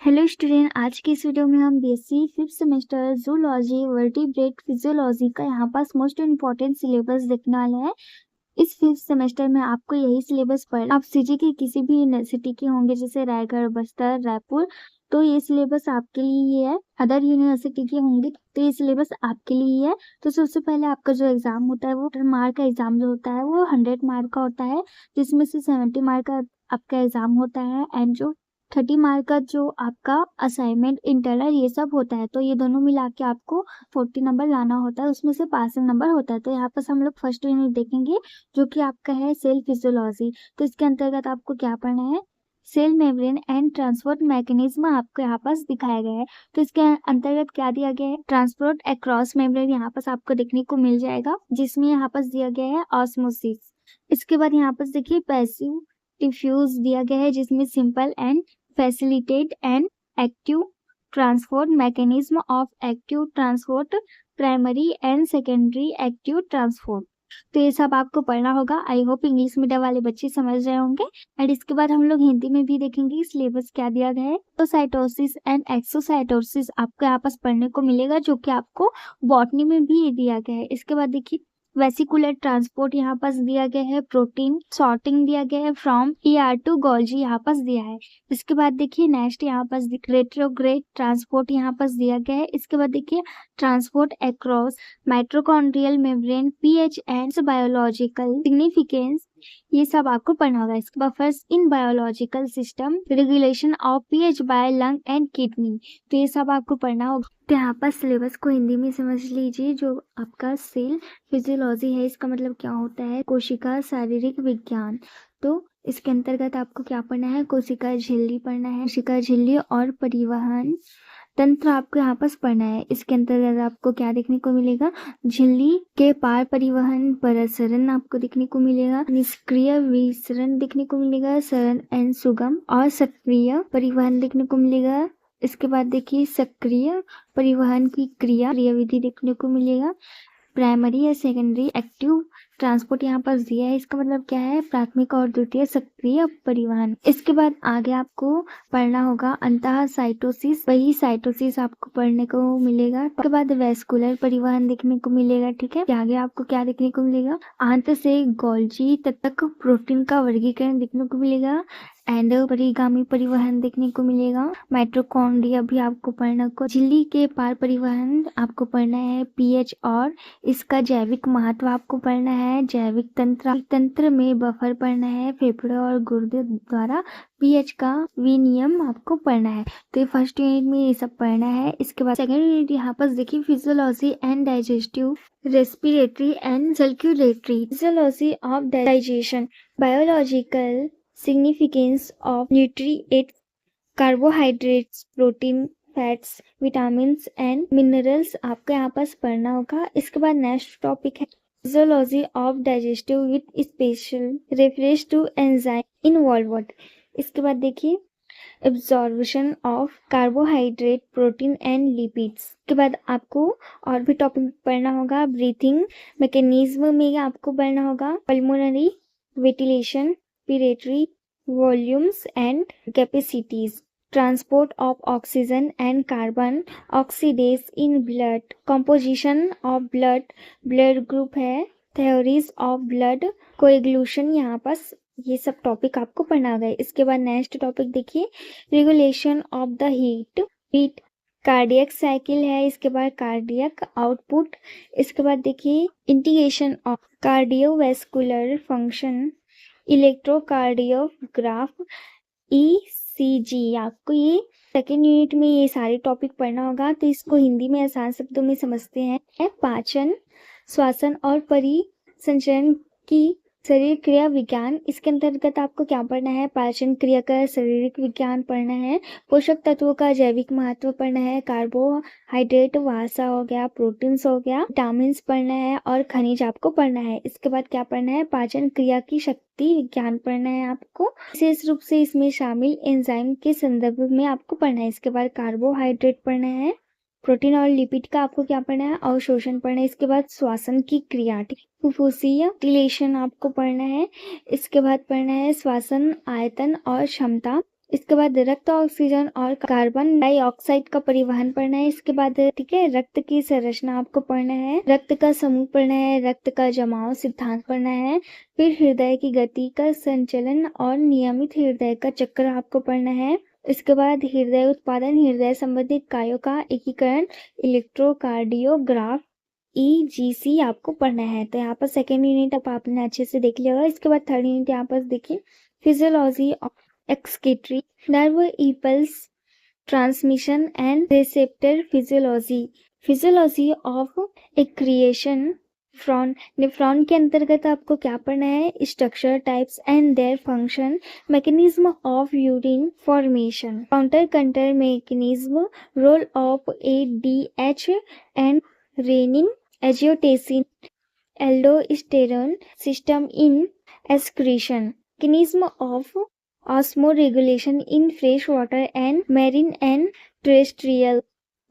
Hello student, आज की इस वीडियो में हम BSc fifth semester zoology vertebrate physiology का यहाँ पास मोस्ट इम्पोर्टेंट सिलेबस देखने वाले हैं। इस फिफ्थ सेमेस्टर में आपको यही सिलेबस पढ़ना। आप सीजी की किसी भी यूनिवर्सिटी के होंगे जैसे रायगढ़, बस्तर, रायपुर, तो ये सिलेबस आपके लिए ही है। अदर यूनिवर्सिटी के होंगे तो ये सिलेबस आपके लिए ही है। तो सबसे पहले आपका जो एग्जाम होता है वो मार्क का एग्जाम जो होता है वो 100 मार्क का होता है, जिसमें से 70 मार्क का आपका एग्जाम होता है एंड जो 30 मार्क का जो आपका असाइनमेंट इंटरनल ये सब होता है। तो ये दोनों मिला के आपको 40 नंबर लाना होता है, उसमें से पासिंग नंबर होता है। तो यहाँ पर हम लोग फर्स्ट यूनिट देखेंगे जो कि आपका है सेल फिजियोलॉजी। तो इसके अंतर्गत आपको क्या पढ़ना है, cell membrane and transport mechanism आपको यहाँ पास दिखाया गया है। तो इसके अंतर्गत क्या दिया गया है, ट्रांसपोर्ट अक्रॉस मेम्ब्रेन यहाँ पास आपको देखने को मिल जाएगा, जिसमें यहाँ पास दिया गया है ऑस्मोसिस। इसके बाद यहाँ पास देखिए पैसिव डिफ्यूज दिया गया है, जिसमें simple and facilitate and active transport mechanism of active transport, primary and secondary active transport. तो ये सब आपको पढ़ना होगा। आई होप इंग्लिश मीडियम वाले बच्चे समझ रहे होंगे। एंड इसके बाद हम लोग हिंदी में भी देखेंगे सिलेबस क्या दिया गया है। तो साइटोसिस एंड एक्सोसाइटोसिस आपको यहाँ पास पढ़ने को मिलेगा, जो कि आपको बॉटनी में भी दिया गया है। इसके बाद देखिए वेसिकुलर ट्रांसपोर्ट यहाँ पास दिया गया है, प्रोटीन सॉर्टिंग दिया गया है, फ्रॉम ईआर टू गोल्जी यहाँ पास दिया है। इसके बाद देखिए नेक्स्ट यहाँ पास रेट्रोग्रेड ट्रांसपोर्ट यहाँ पास दिया गया है। इसके बाद देखिए transport across mitochondrial membrane, pH and biological significance, ये सब आपको पढ़ना होगा। इसके बाद first in biological system, regulation of pH by lung and kidney, तो ये सब आपको पढ़ना होगा। तो यहाँ पर सिलेबस को हिंदी में समझ लीजिए। जो आपका सेल फिजियोलॉजी है इसका मतलब क्या होता है, कोशिका शारीरिक विज्ञान। तो इसके अंतर्गत आपको क्या पढ़ना है, कोशिका झिल्ली पढ़ना है, कोशिका झिल्ली और परिवहन तंत्र आपको यहाँ पास पढ़ना है। इसके अंतर्गत आपको क्या देखने को मिलेगा, झिल्ली के पार परिवहन, प्रसरण आपको देखने को मिलेगा, निष्क्रिय विसरण देखने को मिलेगा, सरल एंड सुगम और सक्रिय परिवहन देखने को मिलेगा। इसके बाद देखिए सक्रिय परिवहन की क्रियाविधि देखने को मिलेगा। प्राइमरी या सेकेंडरी एक्टिव ट्रांसपोर्ट यहाँ पास दिया है, इसका मतलब क्या है, प्राथमिक और द्वितीय सक्रिय परिवहन। इसके बाद आगे आपको पढ़ना होगा अंतः साइटोसिस, वही साइटोसिस आपको पढ़ने को मिलेगा। उसके बाद वेस्कुलर परिवहन देखने को मिलेगा। ठीक है, आगे आपको क्या देखने को मिलेगा, आंत से गोल्जी तक प्रोटीन का वर्गीकरण देखने को मिलेगा एंड परिगामी परिवहन देखने को मिलेगा। माइटोकॉन्ड्रिया भी आपको पढ़ना को, झिल्ली के पार परिवहन आपको पढ़ना है, पीएच और इसका जैविक महत्व आपको पढ़ना है, जैविक तंत्र में बफर पढ़ना है, फेफड़े और गुर्दे द्वारा पीएच का विनियम आपको पढ़ना है। तो ये फर्स्ट यूनिट में ये सब पढ़ना है। इसके बाद सेकेंड यूनिट यहाँ पर देखिए physiology and digestive, respiratory and circulatory, physiology of digestion, biological significance of nutrients, carbohydrates, protein, fats, vitamins and minerals आपको यहाँ पास पढ़ना होगा। इसके बाद नेक्स्ट टॉपिक है physiology of digestive with special reference to enzyme involved। इसके बाद देखिए absorption of carbohydrate, protein and lipids. के बाद आपको और भी टॉपिक पढ़ना होगा। ब्रीथिंग मैकेनिज्म में आपको पढ़ना होगा pulmonary ventilation, respiratory volumes and capacities, transport of oxygen and carbon oxidase in blood, composition of blood group है, theories of blood coagulation, यहाँ पास ये सब टॉपिक आपको पढ़ना होगा। इसके बाद नेक्स्ट टॉपिक देखिए regulation of the heat cardiac cycle है। इसके बाद कार्डियक आउटपुट। इसके बाद देखिए integration of cardiovascular function, electrocardiograph, ECG. आपको ये सेकेंड यूनिट में ये सारे टॉपिक पढ़ना होगा। तो इसको हिंदी में आसान शब्दों में समझते हैं। पाचन, श्वसन और परिसंचरण की शरीर क्रिया विज्ञान। इसके अंतर्गत आपको क्या पढ़ना है, पाचन क्रिया का शारीरिक विज्ञान पढ़ना है, पोषक तत्वों का जैविक महत्व पढ़ना है, कार्बोहाइड्रेट वसा हो गया, प्रोटीन्स हो गया, विटामिन्स पढ़ना है और खनिज आपको पढ़ना है। इसके बाद क्या पढ़ना है, पाचन क्रिया की शक्ति विज्ञान पढ़ना है आपको, विशेष रूप से इसमें शामिल एंजाइम के संदर्भ में आपको पढ़ना है। इसके बाद कार्बोहाइड्रेट पढ़ना है, प्रोटीन और लिपिड का आपको क्या पढ़ना है, अवशोषण पढ़ना है। इसके बाद श्वसन की क्रिया, फुफ्फुसीय वेंटिलेशन आपको पढ़ना है। इसके बाद पढ़ना है श्वसन आयतन और क्षमता, इसके बाद रक्त ऑक्सीजन और कार्बन डाइऑक्साइड का परिवहन पढ़ना है। इसके बाद ठीक है, रक्त की संरचना आपको पढ़ना है, रक्त का समूह पढ़ना है, रक्त का जमाव सिद्धांत पढ़ना है, फिर हृदय की गति का संचलन और नियमित हृदय का चक्र आपको पढ़ना है। इसके बाद हृदय उत्पादन, हृदय संबंधित कार्यों का एकीकरण, इलेक्ट्रोकार्डियोग्राफ, EGC आपको पढ़ना है। तो यहाँ पर सेकेंड यूनिट अब आपने अच्छे से देख लिया होगा। इसके बाद थर्ड यूनिट यहाँ पर देखिए, physiology of excretory nerve impulse transmission and receptor physiology, physiology of excretion nephron के अंतर्गत आपको क्या पढ़ना है, structure, types and their function, mechanism of urine formation, counter current mechanism, role of ADH and renin angiotensin aldosterone system in excretion, mechanism of osmoregulation in fresh water and marine and terrestrial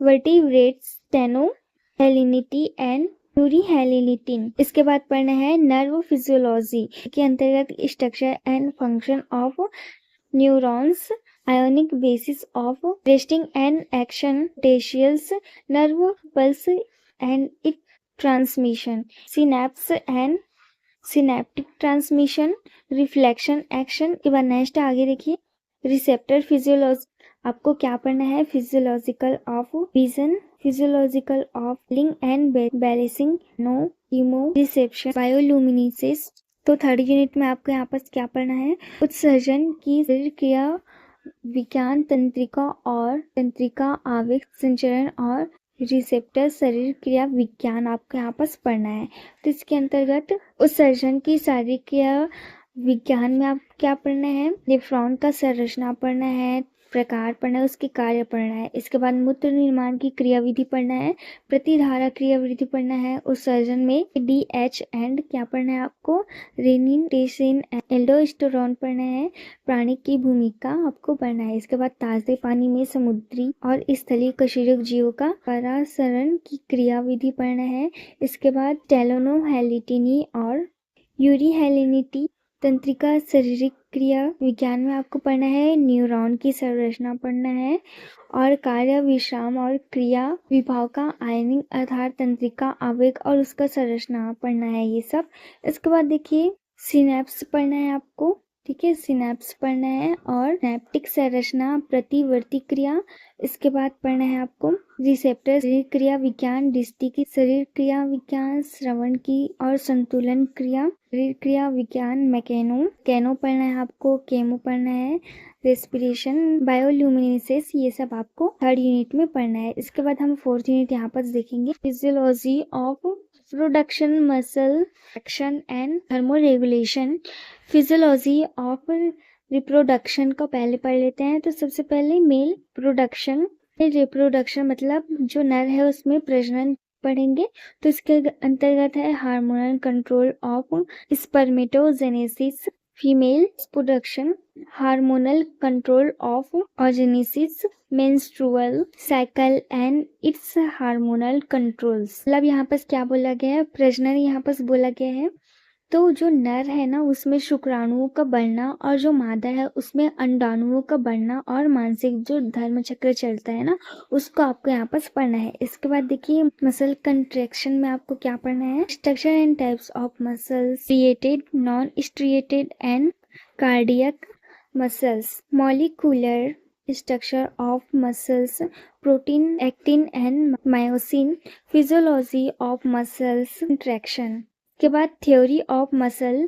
vertebrates, stenohalinity and यूरिहेलिनिटिन। इसके बाद पढ़ना है nerve physiology के अंतर्गत structure and function of neurons, ionic basis of resting and action potentials, nerve pulse and it transmission, synapse and synaptic transmission, reflection action. के बाद next आगे देखिए, रिसेप्टर फिजियोलॉजी आपको क्या पढ़ना है, physiological of vision, physiological of लिंग and balancing, नो इमो रिसेप्शन, बायोलुमिनेसेंस। तो थर्ड यूनिट में आपको यहाँ पर क्या पढ़ना है, उत्सर्जन की शरीर क्रिया विज्ञान, तंत्रिका आवेग संचरण और रिसेप्टर शरीर क्रिया विज्ञान आपको यहाँ पर पढ़ना है। तो इसके अंतर्गत उत्सर्जन की शारीरिक क्रिया विज्ञान में आप क्या पढ़ना है, नेफ्रॉन का संरचना पढ़ना है, प्रकार पढ़ना है, उसके कार्य पढ़ना है। इसके बाद मूत्र निर्माण की क्रियाविधि पढ़ना है, प्रतिधारा क्रियाविधि पढ़ना है, उत्सर्जन में DH एंड क्या पढ़ना है आपको, रेनिन टेसिन एल्डोस्टेरोन पढ़ना है, प्राणी की भूमिका आपको पढ़ना है। इसके बाद ताजे पानी में समुद्री और स्थलीय कशेरुक जीवों का परासरण की क्रियाविधि पढ़ना है। इसके बाद टेलोनोहेलिटिनी और यूरिहेलिनिटी तंत्रिका शारीरिक क्रिया विज्ञान में आपको पढ़ना है, न्यूरॉन की संरचना पढ़ना है और कार्य, विश्राम और क्रिया विभाव का आयनिक आधार, तंत्रिका आवेग और उसका संरचना पढ़ना है ये सब। इसके बाद देखिए सिनेप्स पढ़ना है आपको, ठीक है, सिनेप्स पढ़ना है और सिनेप्टिक संरचना, प्रतिवर्ती क्रिया। इसके बाद पढ़ना है आपको रिसेप्टर शरीर क्रिया विज्ञान, दृष्टि की शरीर क्रिया विज्ञान, श्रवण की और संतुलन क्रिया शरीर क्रिया विज्ञान, कैनो पढ़ना है आपको, केमो पढ़ना है, रेस्पिरेशन, बायोल्यूमिनेसेंस, ये सब आपको थर्ड यूनिट में पढ़ना है। इसके बाद हम फोर्थ यूनिट यहाँ पर देखेंगे, physiology of production, muscle action and thermoregulation, physiology of reproduction को पहले पढ़ लेते हैं। तो सबसे पहले मेल प्रोडक्शन, रिप्रोडक्शन मतलब जो नर है उसमें प्रजनन पढ़ेंगे। तो इसके अंतर्गत है hormonal control of spermatogenesis, female production, hormonal control of oogenesis, menstrual cycle and it's hormonal controls. मतलब यहाँ पर क्या बोला गया है, प्रजनन यहाँ पर बोला गया है। तो जो नर है ना उसमें शुक्राणुओं का बढ़ना और जो मादा है उसमें अंडाणुओं का बढ़ना और मानसिक जो धर्म चक्र चलता है ना उसको आपको यहाँ पर पढ़ना है। इसके बाद देखिए मसल कंट्रैक्शन में आपको क्या पढ़ना है, structure and types of muscles, striated, non striated and cardiac muscles, molecular structure of muscles, protein, actin and myosin, physiology of muscles contraction. के बाद थ्योरी ऑफ मसल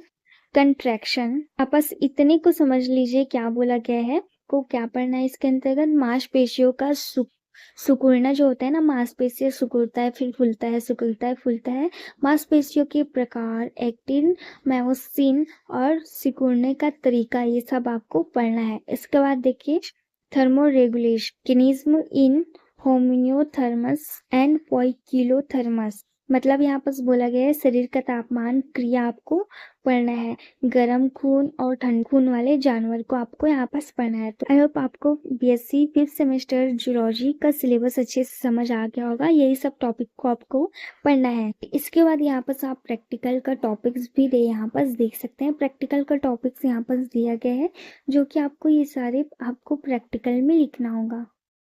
कंट्रैक्शन। आप बस इतने को समझ लीजिए क्या बोला गया है, को क्या पढ़ना है। इसके अंतर्गत मांसपेशियों का सिकुड़ना जो होता है ना, मांसपेशियां सिकुड़ता है फिर फूलता है, सिकुड़ता है फूलता है, मांसपेशियों के प्रकार, एक्टिन, मायोसिन और सिकुड़ने का तरीका, ये सब आपको पढ़ना है। इसके बाद देखिए thermoregulation, mechanism in homeothermous and poikilothermous, मतलब यहाँ पर बोला गया है शरीर का तापमान क्रिया आपको पढ़ना है। गर्म खून और ठंड खून वाले जानवर को आपको यहाँ पास पढ़ना है। तो आई होप आपको बीएससी 5th सेमेस्टर जूलॉजी का सिलेबस अच्छे से समझ आ गया होगा। यही सब टॉपिक को आपको पढ़ना है। इसके बाद यहाँ पर आप प्रैक्टिकल का टॉपिक्स भी यहाँ पर देख सकते हैं। प्रैक्टिकल का टॉपिक्स यहाँ पर दिया गया है जो कि आपको ये सारे आपको प्रैक्टिकल में लिखना होगा।